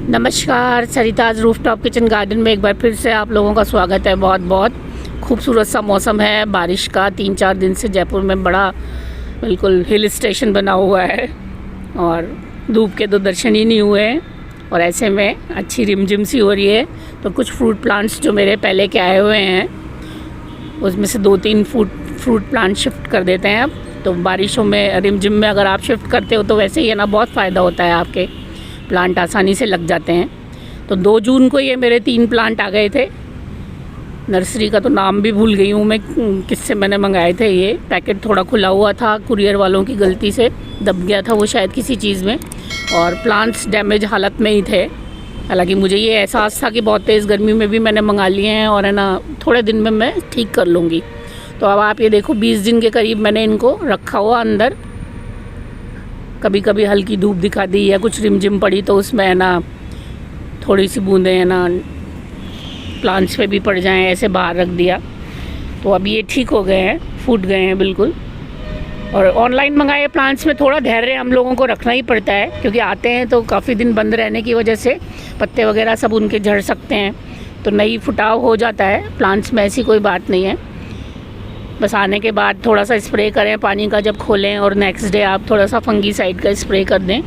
नमस्कार, Sarita's rooftop kitchen garden में एक बार फिर से आप लोगों का स्वागत है। बहुत बहुत खूबसूरत सा मौसम है बारिश का। 3-4 दिन से जयपुर में बड़ा बिल्कुल हिल स्टेशन बना हुआ है और धूप के तो दर्शन ही नहीं हुए हैं और ऐसे में अच्छी रिमझिम सी हो रही है। तो कुछ फ्रूट प्लांट्स जो मेरे पहले के आए हुए हैं उसमें से 2-3 फ्रूट प्लांट शिफ्ट कर देते हैं अब। तो बारिशों में रिमझिम में अगर आप शिफ्ट करते हो तो वैसे ही है ना, बहुत फ़ायदा होता है, आपके प्लांट आसानी से लग जाते हैं। तो 2 जून को ये मेरे 3 प्लांट आ गए थे। नर्सरी का तो नाम भी भूल गई हूँ मैं, किससे मैंने मंगाए थे। ये पैकेट थोड़ा खुला हुआ था, कुरियर वालों की गलती से दब गया था वो शायद किसी चीज़ में, और प्लांट्स डैमेज हालत में ही थे। हालांकि मुझे ये एहसास था कि बहुत तेज़ गर्मी में भी मैंने मंगा लिए हैं और है ना, थोड़े दिन में मैं ठीक कर लूँगी। तो अब आप ये देखो, 20 दिन के करीब मैंने इनको रखा हुआ अंदर। कभी कभी हल्की धूप दिखा दी या कुछ रिमझिम पड़ी तो उसमें है ना थोड़ी सी बूंदें है ना प्लांट्स पे भी पड़ जाएं, ऐसे बाहर रख दिया। तो अब ये ठीक हो गए हैं, फूट गए हैं बिल्कुल। और ऑनलाइन मंगाए प्लांट्स में थोड़ा धैर्य हम लोगों को रखना ही पड़ता है, क्योंकि आते हैं तो काफ़ी दिन बंद रहने की वजह से पत्ते वगैरह सब उनके झड़ सकते हैं, तो नई फुटाव हो जाता है प्लांट्स में। ऐसी कोई बात नहीं है, बस आने के बाद थोड़ा सा स्प्रे करें पानी का जब खोलें, और नेक्स्ट डे आप थोड़ा सा फंगीसाइड का स्प्रे कर दें।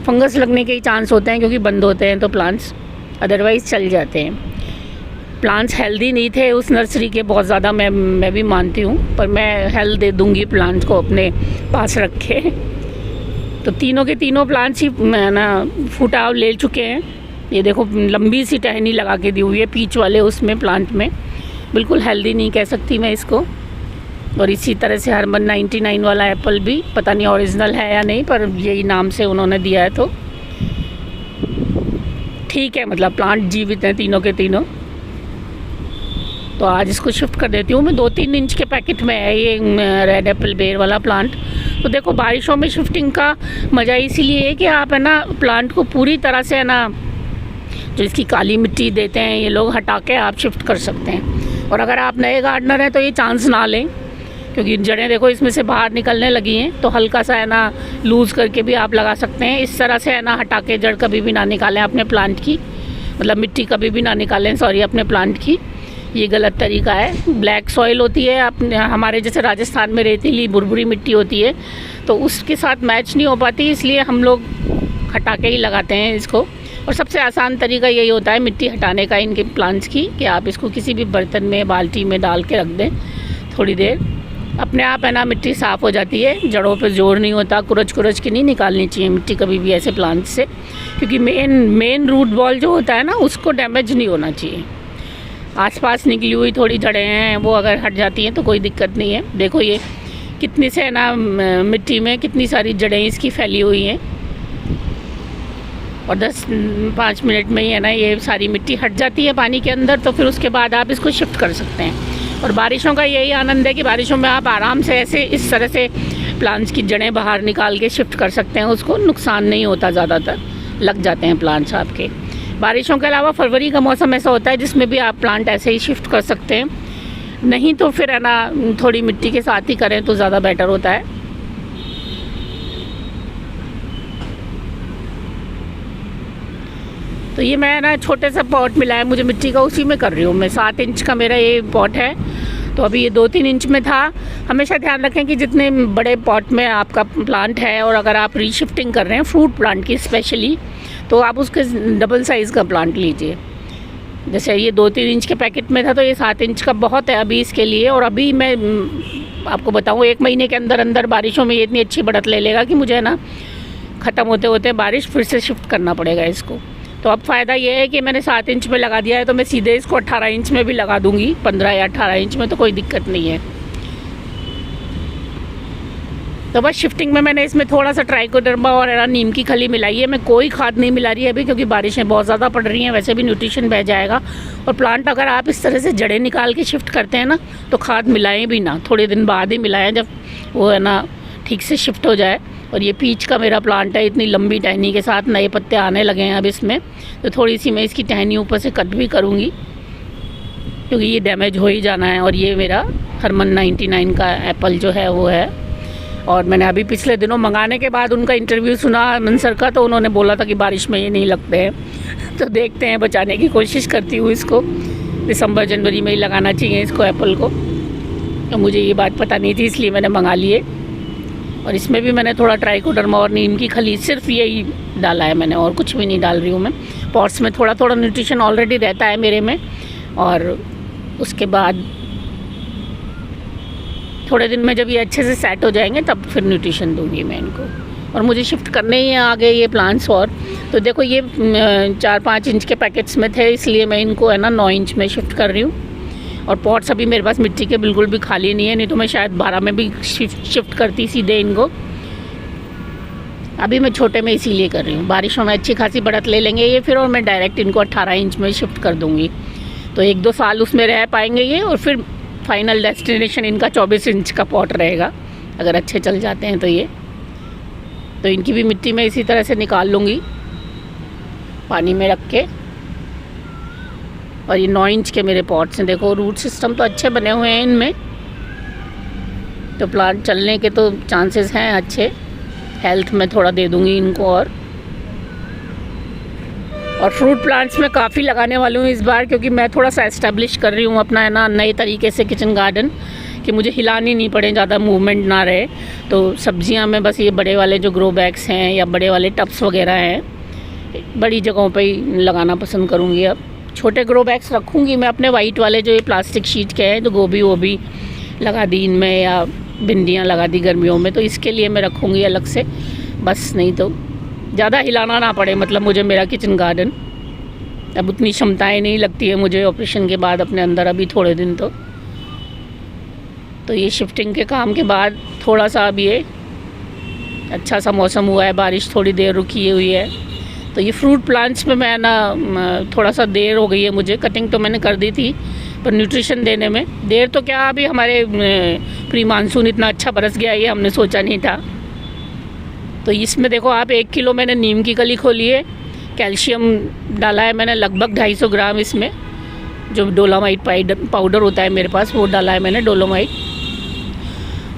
फंगस लगने के ही चांस होते हैं क्योंकि बंद होते हैं तो प्लांट्स, अदरवाइज़ चल जाते हैं। प्लांट्स हेल्दी नहीं थे उस नर्सरी के बहुत ज़्यादा, मैं भी मानती हूँ, पर मैं हेल्थ दे दूँगी प्लांट्स को अपने पास रखे। तो तीनों के तीनों प्लांट्स ही ना फुटाव ले चुके हैं। ये देखो, लंबी सी टहनी लगा के दी हुई है पीच वाले उसमें प्लांट में। बिल्कुल हेल्दी नहीं कह सकती मैं इसको। और इसी तरह से हरमन 99 वाला एप्पल भी, पता नहीं ओरिजिनल है या नहीं, पर यही नाम से उन्होंने दिया है, तो ठीक है, मतलब प्लांट जीवित हैं तीनों के तीनों। तो आज इसको शिफ्ट कर देती हूँ मैं। 2-3 इंच के पैकेट में है ये रेड एप्पल बेर वाला प्लांट। तो देखो, बारिशों में शिफ्टिंग का मज़ा इसीलिए है कि आप है ना प्लांट को पूरी तरह से है ना, जो इसकी काली मिट्टी देते हैं ये लोग, हटा के आप शिफ्ट कर सकते हैं। और अगर आप नए गार्डनर हैं तो ये चांस ना लें, क्योंकि जड़ें देखो इसमें से बाहर निकलने लगी हैं। तो हल्का सा है ना लूज़ करके भी आप लगा सकते हैं। इस तरह से है ना हटा के जड़ कभी भी ना निकालें अपने प्लांट की, मतलब मिट्टी कभी भी ना निकालें, सॉरी, अपने प्लांट की। ये गलत तरीका है। ब्लैक सॉइल होती है अपने, हमारे जैसे राजस्थान में रेतीली बुरबुरी मिट्टी होती है, तो उसके साथ मैच नहीं हो पाती, इसलिए हम लोग हटा के ही लगाते हैं इसको। और सबसे आसान तरीका यही होता है मिट्टी हटाने का इनके प्लांट्स की, कि आप इसको किसी भी बर्तन में, बाल्टी में डाल के रख दें थोड़ी देर, अपने आप है ना मिट्टी साफ़ हो जाती है। जड़ों पे जोर नहीं होता, कुरच के नहीं निकालनी चाहिए मिट्टी कभी भी ऐसे प्लांट से, क्योंकि मेन रूट बॉल जो होता है ना उसको डैमेज नहीं होना चाहिए। आसपास निकली हुई थोड़ी जड़ें हैं वो अगर हट जाती हैं तो कोई दिक्कत नहीं है। देखो ये कितनी से है ना मिट्टी में कितनी सारी जड़ें इसकी फैली हुई हैं, और 10-5 मिनट में ही है ना ये सारी मिट्टी हट जाती है पानी के अंदर। तो फिर उसके बाद आप इसको शिफ्ट कर सकते हैं। और बारिशों का यही आनंद है कि बारिशों में आप आराम से ऐसे इस तरह से प्लांट्स की जड़ें बाहर निकाल के शिफ्ट कर सकते हैं। उसको नुकसान नहीं होता, ज़्यादातर लग जाते हैं प्लांट्स आपके। बारिशों के अलावा फरवरी का मौसम ऐसा होता है जिसमें भी आप प्लांट ऐसे ही शिफ्ट कर सकते हैं। नहीं तो फिर है ना थोड़ी मिट्टी के साथ ही करें तो ज़्यादा बेटर होता है। तो ये मैं ना छोटे सा पॉट मिला है मुझे मिट्टी का, उसी में कर रही हूँ मैं। 7 इंच का मेरा ये पॉट है, तो अभी ये 2-3 इंच में था। हमेशा ध्यान रखें कि जितने बड़े पॉट में आपका प्लांट है, और अगर आप रीशिफ्टिंग कर रहे हैं फ्रूट प्लांट की स्पेशली, तो आप उसके डबल साइज़ का प्लांट लीजिए। जैसे ये 2-3 इंच के पैकेट में था, तो ये 7 इंच का बहुत है अभी इसके लिए। और अभी मैं आपको बताऊँ, 1 महीने के अंदर अंदर बारिशों में ये इतनी अच्छी बढ़त ले लेगा कि मुझे है ना ख़त्म होते होते बारिश फिर से शिफ्ट करना पड़ेगा इसको। तो अब फ़ायदा ये है कि मैंने 7 इंच में लगा दिया है, तो मैं सीधे इसको 18 इंच में भी लगा दूँगी, 15 या 18 इंच में, तो कोई दिक्कत नहीं है। तो बस शिफ्टिंग में मैंने इसमें थोड़ा सा ट्राइकोडर्मा और नीम की खली मिलाई है। मैं कोई खाद नहीं मिला रही है अभी, क्योंकि बारिशें बहुत ज़्यादा पड़ रही हैं, वैसे भी न्यूट्रिशन बह जाएगा। और प्लांट अगर आप इस तरह से जड़ें निकाल के शिफ्ट करते हैं ना, तो खाद मिलाएं भी ना, थोड़े दिन बाद ही मिलाएं, जब वो है ना ठीक से शिफ्ट हो जाए। और ये पीच का मेरा प्लांट है, इतनी लंबी टहनी के साथ नए पत्ते आने लगे हैं अब इसमें। तो थोड़ी सी मैं इसकी टहनी ऊपर से कट भी करूँगी, क्योंकि ये डैमेज हो ही जाना है। और ये मेरा हरमन 99 का एप्पल जो है वो है। और मैंने अभी पिछले दिनों मंगाने के बाद उनका इंटरव्यू सुना अमन सर का, तो उन्होंने बोला था कि बारिश में ये नहीं लगते हैं। तो देखते हैं, बचाने की कोशिश करती हूँ इसको। दिसंबर जनवरी में ही लगाना चाहिए इसको, एप्पल को। तो मुझे ये बात पता नहीं थी, इसलिए मैंने मंगा लिए। और इसमें भी मैंने थोड़ा ट्राइकोडर्मा और नीम की खली, सिर्फ यही डाला है मैंने, और कुछ भी नहीं डाल रही हूँ मैं। पॉट्स में थोड़ा थोड़ा न्यूट्रिशन ऑलरेडी रहता है मेरे में, और उसके बाद थोड़े दिन में जब ये अच्छे से सेट हो जाएंगे तब फिर न्यूट्रिशन दूंगी मैं इनको। और मुझे शिफ्ट करने ही आगे ये प्लांट्स। और तो देखो ये 4-5 इंच के पैकेट्स में थे, इसलिए मैं इनको है ना 9 इंच में शिफ्ट कर रही हूँ। और पॉट्स अभी मेरे पास मिट्टी के बिल्कुल भी खाली नहीं है, नहीं तो मैं शायद 12 में भी शिफ्ट करती सीधे इनको। अभी मैं छोटे में इसीलिए कर रही हूँ, बारिशों में अच्छी खासी बढ़त ले लेंगे ये फिर, और मैं डायरेक्ट इनको 18 इंच में शिफ्ट कर दूँगी। तो 1-2 साल उसमें रह पाएंगे ये, और फिर फाइनल डेस्टिनेशन इनका 24 इंच का पॉट रहेगा, अगर अच्छे चल जाते हैं तो ये। तो इनकी भी मिट्टी में इसी तरह से निकाल लूँगी पानी में रख के। और ये 9 इंच के मेरे पॉट्स हैं, देखो रूट सिस्टम तो अच्छे बने हुए हैं इनमें, तो प्लांट चलने के तो चांसेस हैं अच्छे। हेल्थ में थोड़ा दे दूँगी इनको। और फ्रूट प्लांट्स में काफ़ी लगाने वाली हूँ इस बार, क्योंकि मैं थोड़ा सा एस्टेब्लिश कर रही हूँ अपना है ना नए तरीके से किचन गार्डन, कि मुझे हिलानी नहीं पड़े, ज़्यादा मूवमेंट ना रहे। तो सब्जियाँ मैं बस ये बड़े वाले जो ग्रो बैग्स हैं या बड़े वाले टब्स वगैरह हैं, बड़ी जगहों पे ही लगाना पसंद करूँगी। अब छोटे ग्रो बैग्स रखूँगी मैं अपने वाइट वाले जो ये प्लास्टिक शीट के हैं, तो गोभी वोभी लगा दी इनमें, या भिंडियाँ लगा दी गर्मियों में, तो इसके लिए मैं रखूँगी अलग से बस। नहीं तो ज़्यादा हिलाना ना पड़े, मतलब मुझे मेरा किचन गार्डन। अब उतनी क्षमताएं नहीं लगती है मुझे ऑपरेशन के बाद अपने अंदर, अभी थोड़े दिन तो ये शिफ्टिंग के काम के बाद थोड़ा सा अब ये अच्छा सा मौसम हुआ है, बारिश थोड़ी देर रुकी हुई है। तो ये फ्रूट प्लांट्स में मैं ना थोड़ा सा देर हो गई है मुझे, कटिंग तो मैंने कर दी थी, पर न्यूट्रिशन देने में देर तो क्या, अभी हमारे प्री मानसून इतना अच्छा बरस गया, ये हमने सोचा नहीं था। तो इसमें देखो आप 1 किलो मैंने नीम की कली खोली है, कैल्शियम डाला है मैंने लगभग 250 ग्राम, इसमें जो डोलोमाइट पाउडर होता है मेरे पास वो डाला है मैंने, डोलोमाइट।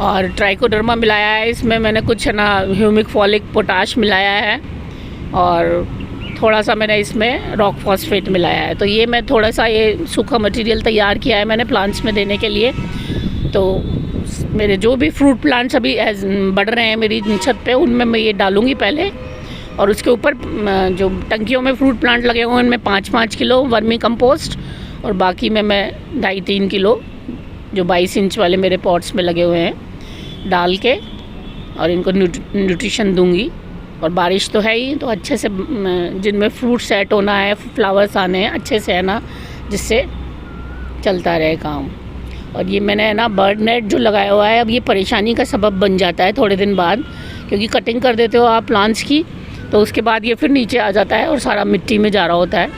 और ट्राइकोडर्मा मिलाया है इसमें मैंने, कुछ है ना ह्यूमिक फॉलिक पोटाश मिलाया है, और थोड़ा सा मैंने इसमें रॉक फॉस्फेट मिलाया है। तो ये मैं थोड़ा सा ये सूखा मटेरियल तैयार किया है मैंने प्लांट्स में देने के लिए। तो मेरे जो भी फ्रूट प्लांट्स अभी बढ़ रहे हैं मेरी छत पे, उनमें मैं ये डालूँगी पहले। और उसके ऊपर जो टंकियों में फ्रूट प्लांट लगे हुए हैं उनमें 5-5 किलो वर्मी कंपोस्ट, और बाकी में मैं 2.5-3 किलो जो 22 इंच वाले मेरे पॉट्स में लगे हुए हैं डाल के, और इनको न्यूट्रिशन दूंगी। और बारिश तो है ही, तो अच्छे से जिनमें फ्रूट सेट होना है, फ्लावर्स आने हैं अच्छे से है ना, जिससे चलता रहे काम। और ये मैंने है ना बर्ड नेट जो लगाया हुआ है, अब ये परेशानी का सबब बन जाता है थोड़े दिन बाद, क्योंकि कटिंग कर देते हो आप प्लांट्स की, तो उसके बाद ये फिर नीचे आ जाता है और सारा मिट्टी में जा रहा होता है।